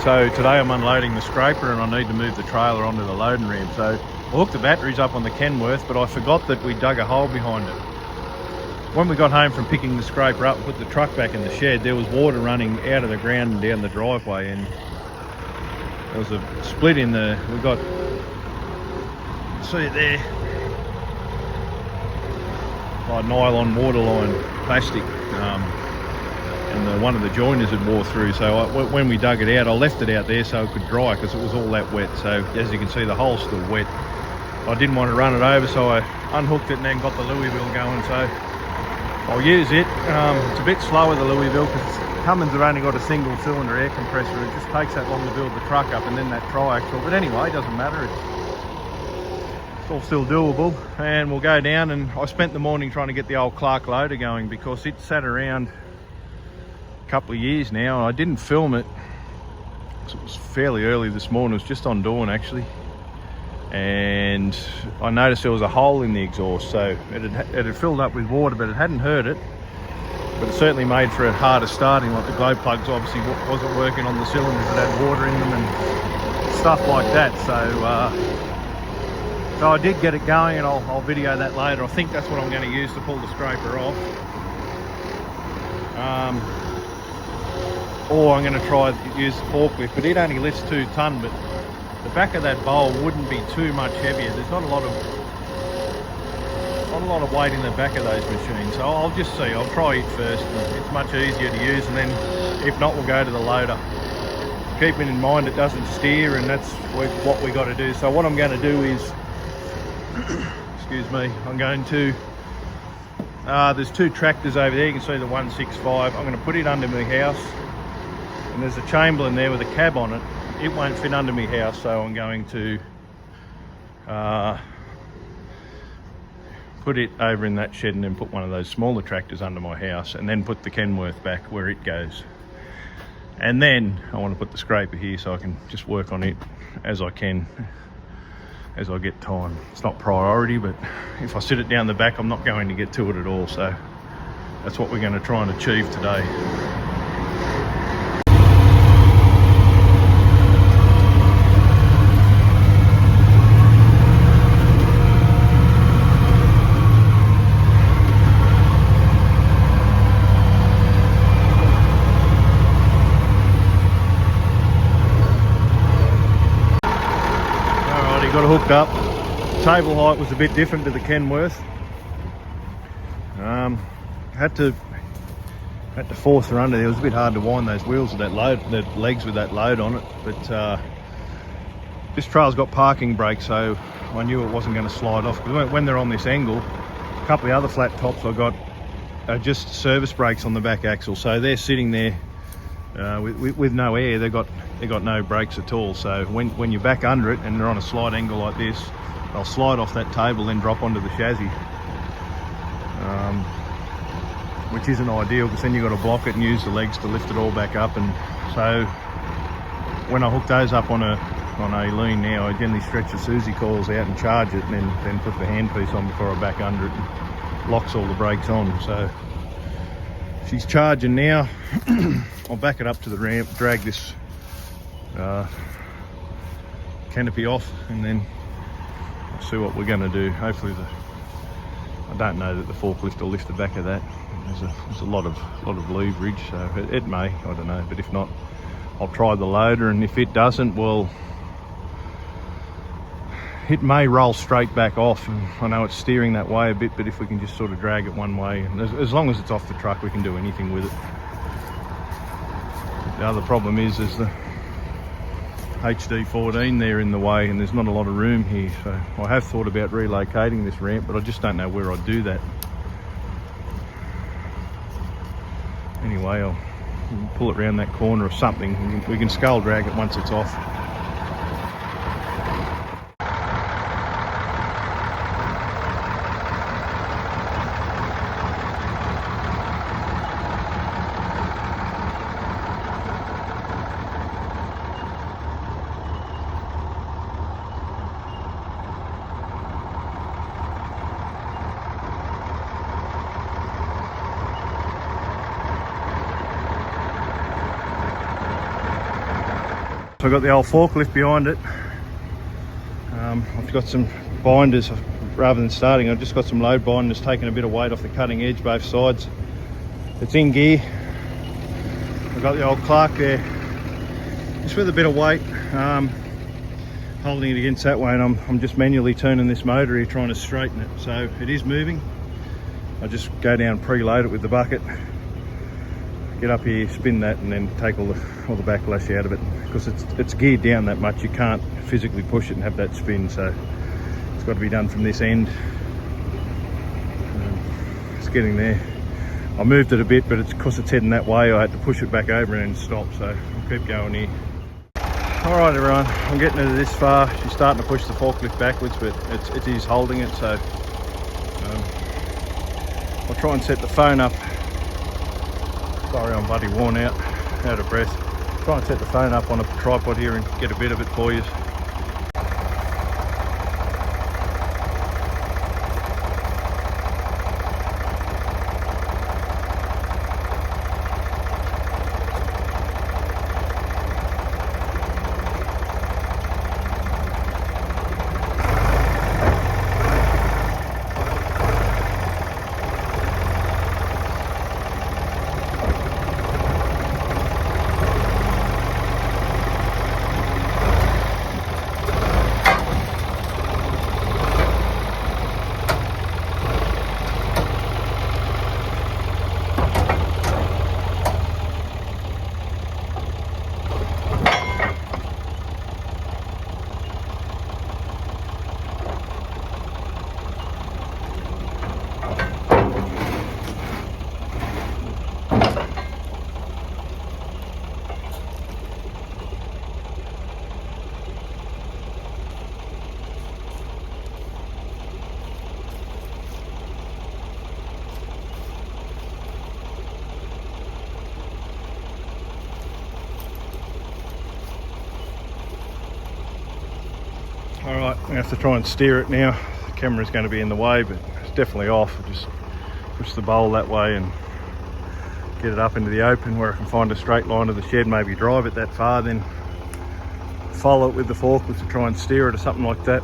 So today I'm unloading the scraper and I need to move the trailer onto the loading ramp. So I hooked the batteries up on the Kenworth, but I forgot that we dug a hole behind it. When we got home from picking the scraper up and put the truck back in the shed, there was water running out of the ground and down the driveway, and there was a split in the, we got, see it there, like nylon waterline plastic, and one of the joiners had wore through. So when we dug it out, I left it out there so it could dry because it was all that wet. So as you can see, the hole's still wet. I didn't want to run it over, so I unhooked it and then got the Louisville going. So I'll use it. It's a bit slower, the Louisville, because Cummins have only got a single cylinder air compressor. It just takes that long to build the truck up, and then that triaxle. But anyway, it doesn't matter. It's all still doable. And we'll go down, and I spent the morning trying to get the old Clark loader going because it sat around a couple of years now. I didn't film it. It was fairly early this morning. It was just on dawn actually. And I noticed there was a hole in the exhaust, so it had filled up with water, but it hadn't hurt it. But it certainly made for a harder starting, like the glow plugs obviously wasn't working on the cylinders that had water in them and stuff like that. So I did get it going, and I'll video that later. I think that's what I'm going to use to pull the scraper off. Or I'm going to try to use the forklift, but it only lifts 2 tonne, but the back of that bowl wouldn't be too much heavier. There's not a lot of weight in the back of those machines, so I'll just see. I'll try it first. It's much easier to use, and then if not, we'll go to the loader. Keeping in mind it doesn't steer, and that's what we got to do. So what I'm going to do is, excuse me, I'm going to, there's 2 tractors over there. You can see the 165. I'm going to put it under my house, and there's a Chamberlain there with a cab on it. It won't fit under my house, so I'm going to put it over in that shed and then put one of those smaller tractors under my house, and then put the Kenworth back where it goes. And then I want to put the scraper here so I can just work on it as I can, as I get time. It's not priority, but if I sit it down the back, I'm not going to get to it at all. So that's what we're going to try and achieve today. Got it hooked up. Table height was a bit different to the Kenworth. Had to force her under there. It was a bit hard to wind those wheels with that load, the legs with that load on it. But this trail's got parking brakes, so I knew it wasn't going to slide off. Because when they're on this angle, a couple of other flat tops I got just service brakes on the back axle, so they're sitting there with no air. They got no brakes at all. So when you're back under it and they're on a slight angle like this, they'll slide off that table, then drop onto the chassis, which isn't ideal because then you've got to block it and use the legs to lift it all back up. And so when I hook those up on a lean now, I generally stretch the Susie coils out and charge it, and then put the handpiece on before I back under it, and locks all the brakes on. So she's charging now. I'll back it up to the ramp, drag this canopy off, and then I'll see what we're going to do. Hopefully I don't know that the forklift will lift the back of that. There's a lot of leverage, so it may, I don't know, but if not, I'll try the loader, and if it doesn't, well, it may roll straight back off. And I know it's steering that way a bit, but if we can just sort of drag it one way, and as long as it's off the truck, we can do anything with it. The other problem is there's the HD14 there in the way, and there's not a lot of room here. So I have thought about relocating this ramp, but I just don't know where I'd do that. Anyway, I'll pull it around that corner or something. We can skull drag it once it's off. I've got the old forklift behind it. I've got some binders. Rather than starting, I've just got some load binders taking a bit of weight off the cutting edge both sides. It's in gear. I've got the old Clark there, just with a bit of weight, holding it against that way, and I'm just manually turning this motor here, trying to straighten it. So it is moving. I just go down, preload it with the bucket, get up here, spin that, and then take all the backlash out of it, because it's geared down that much. You can't physically push it and have that spin, so it's got to be done from this end. It's getting there. I moved it a bit, but it's because it's heading that way, I had to push it back over and then stop, so I'll keep going here. All right, everyone, I'm getting it this far. She's starting to push the forklift backwards, but it is holding it, so I'll try and set the phone up. Sorry, I'm bloody worn out of breath. Try and set the phone up on a tripod here and get a bit of it for you. Alright, I'm going to have to try and steer it now. The camera's going to be in the way, but it's definitely off. I'll just push the bowl that way and get it up into the open where I can find a straight line to the shed, maybe drive it that far, then follow it with the forklift to try and steer it or something like that.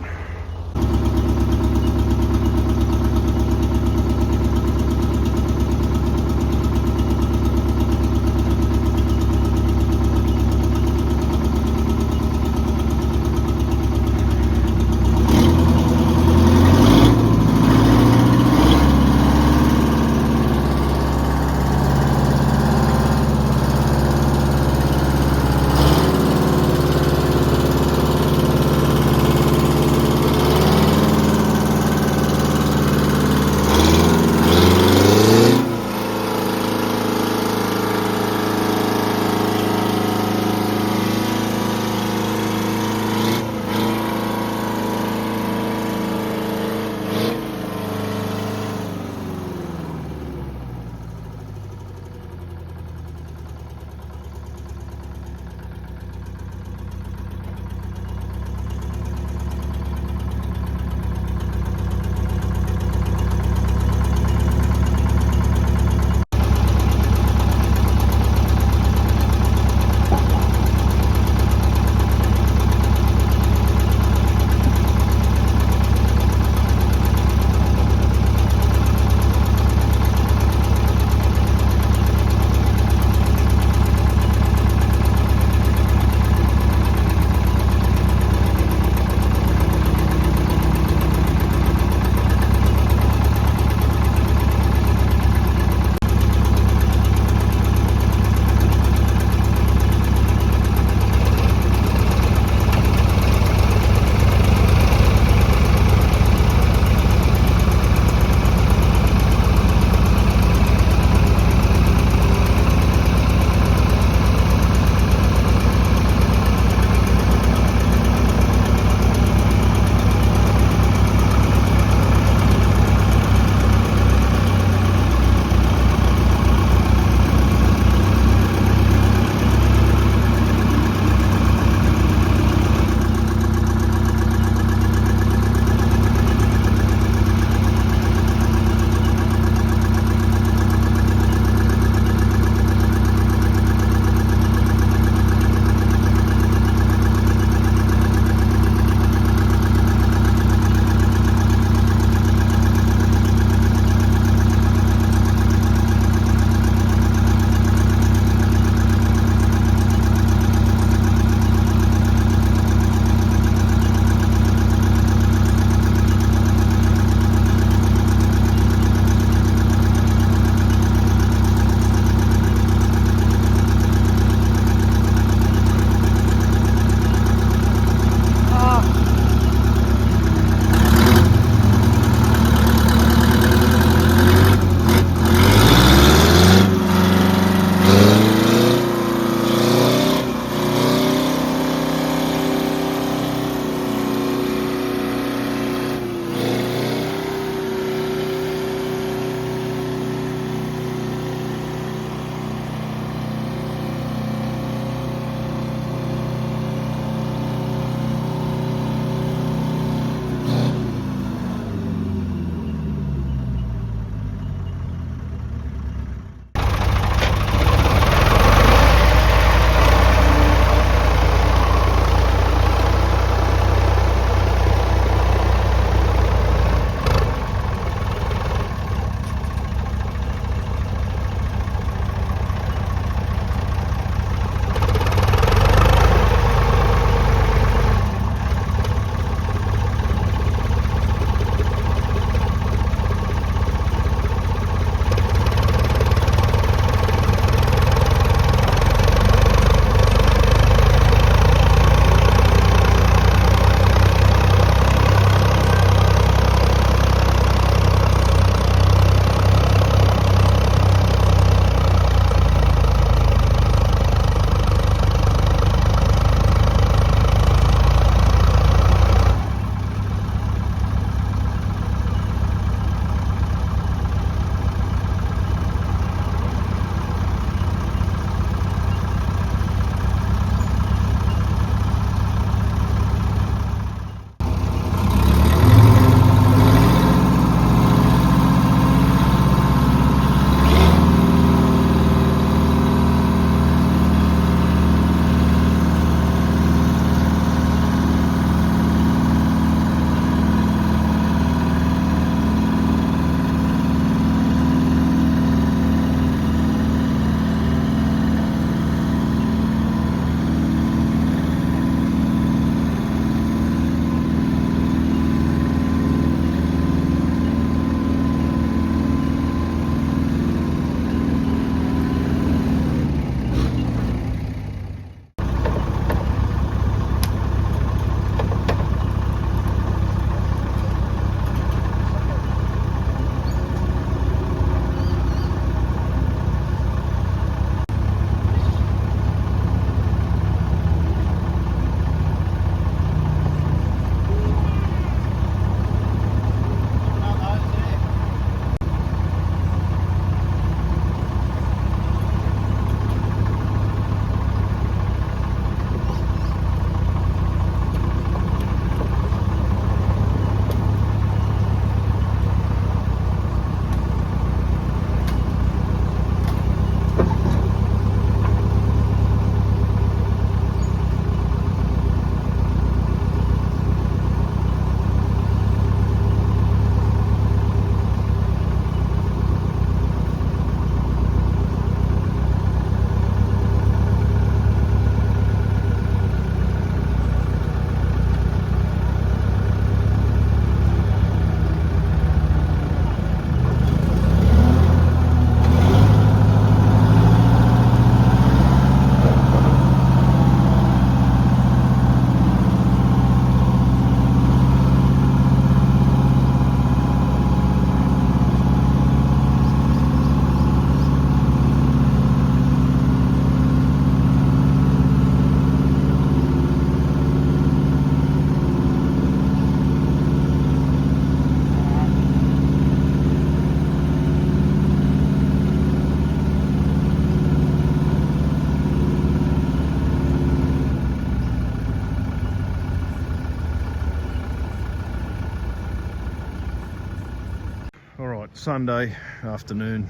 Sunday afternoon,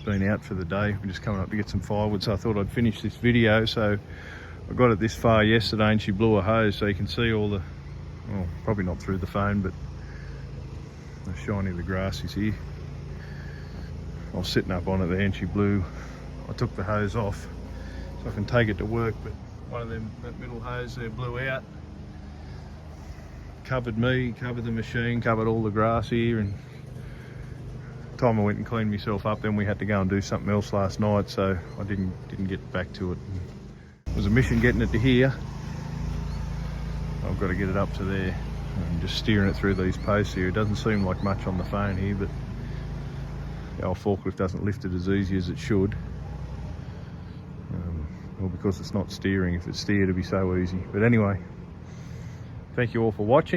been out for the day. We're just coming up to get some firewood, so I thought I'd finish this video. So I got it this far yesterday and she blew a hose, so you can see all the, well, probably not through the phone, but the shiny of the grass is here. I was sitting up on it there and she blew. I took the hose off so I can take it to work, but one of them, that middle hose there blew out. Covered me, covered the machine, covered all the grass here, and time I went and cleaned myself up, then we had to go and do something else last night, so I didn't get back to it. It was a mission getting it to here. I've got to get it up to there. I'm just steering it through these posts here. It doesn't seem like much on the phone here, but the old forklift doesn't lift it as easy as it should. Well, because it's not steering. If it's steered, it'd be so easy. But anyway, thank you all for watching.